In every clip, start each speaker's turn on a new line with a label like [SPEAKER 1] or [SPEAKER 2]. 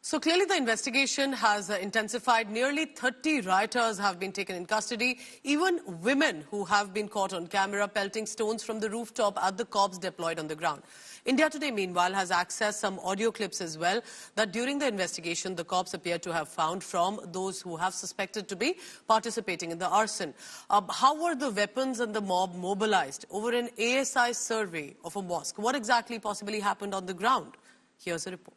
[SPEAKER 1] So clearly the investigation has intensified. Nearly 30 rioters have been taken in custody. Even women who have been caught on camera pelting stones from the rooftop at the cops deployed on the ground. India Today, meanwhile, has accessed some audio clips as well that during the investigation the cops appear to have found from those who have suspected to be participating in the arson. How were the weapons and the mob mobilized over an ASI survey of a mosque? What exactly possibly happened on the ground? Here's a report.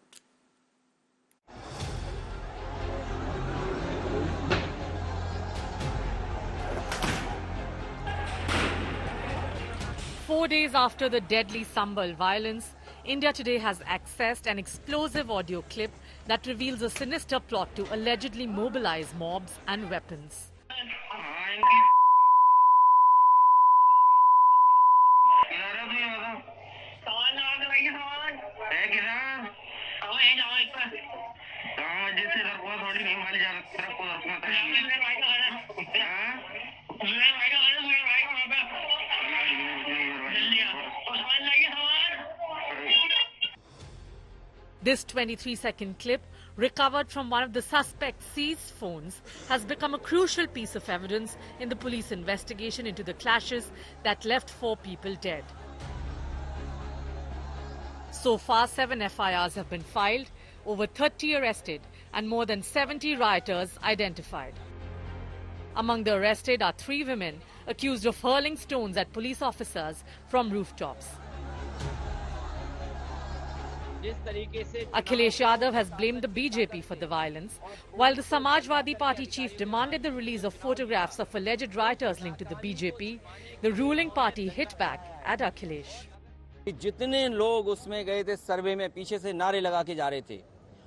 [SPEAKER 2] 4 days after the deadly Sambal violence, India Today has accessed an explosive audio clip that reveals a sinister plot to allegedly mobilize mobs and weapons. This 23-second clip, recovered from one of the suspect's seized phones, has become a crucial piece of evidence in the police investigation into the clashes that left 4 people dead. So far, 7 FIRs have been filed, over 30 arrested, and more than 70 rioters identified. Among the arrested are 3 women accused of hurling stones at police officers from rooftops. Akhilesh Yadav has blamed the BJP for the violence, while the Samajwadi Party chief demanded the release of photographs of alleged rioters linked to the BJP. The ruling party hit back at Akhilesh.
[SPEAKER 3] जितने लोग उसमें गए थे सर्वे में पीछे से नारे लगा के जा रहे थे,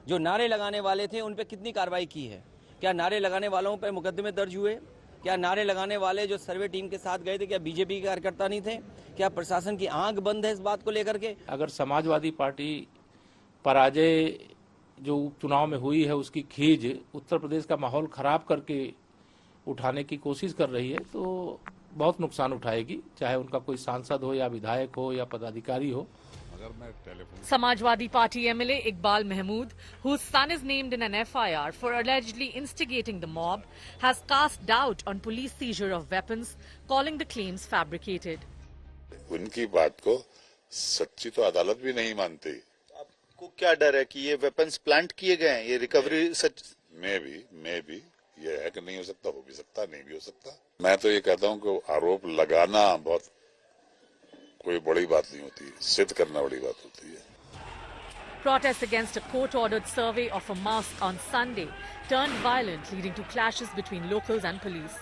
[SPEAKER 3] जो नारे लगाने वाले थे उन पे कितनी कार्रवाई की है? क्या नारे लगाने वालों पर मुकदमे दर्ज हुए? क्या नारे लगाने वाले जो सर्वे टीम के साथ गए थे क्या बीजेपी के कार्यकर्ता नहीं थे? क्या प्रशासन की आंख बंद है इस बात को लेकर के?
[SPEAKER 4] अगर समाजवादी पार्टी पराजय जो उपचुनाव में हुई है उसकी खीज उत्तर प्रदेश का माहौल खराब करके उठाने की कोशिश कर रही है तो बहुत नुकसान उठाएगी, चाहे उनका कोई सांसद हो या विधायक हो या पदाधिकारी हो.
[SPEAKER 2] Samajwadi Party MLA Iqbal Mahmood, whose son is named in an FIR for allegedly instigating the mob, has cast doubt on police seizure of weapons, calling the claims fabricated.
[SPEAKER 5] उनकी बात को सच्ची तो अदालत भी नहीं मानती.
[SPEAKER 6] आपको क्या डर है कि ये वेपन्स प्लांट किए गए हैं, ये रिकवरी सच? मैं भी ये है कि नहीं हो सकता, हो भी सकता, नहीं भी हो सकता. मैं तो ये कहता हूँ कि आरोप लगाना बहुत कोई बड़ी बात नहीं होती, सिद्ध करना बड़ी बात होती है.
[SPEAKER 2] Protests against a court-ordered survey of a mosque on Sunday turned violent, leading to clashes between locals and police.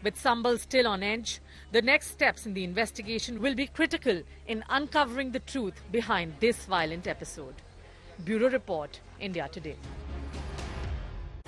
[SPEAKER 2] With Sambal still on edge, the next steps in the investigation will be critical in uncovering the truth behind this violent episode. Bureau Report, India Today.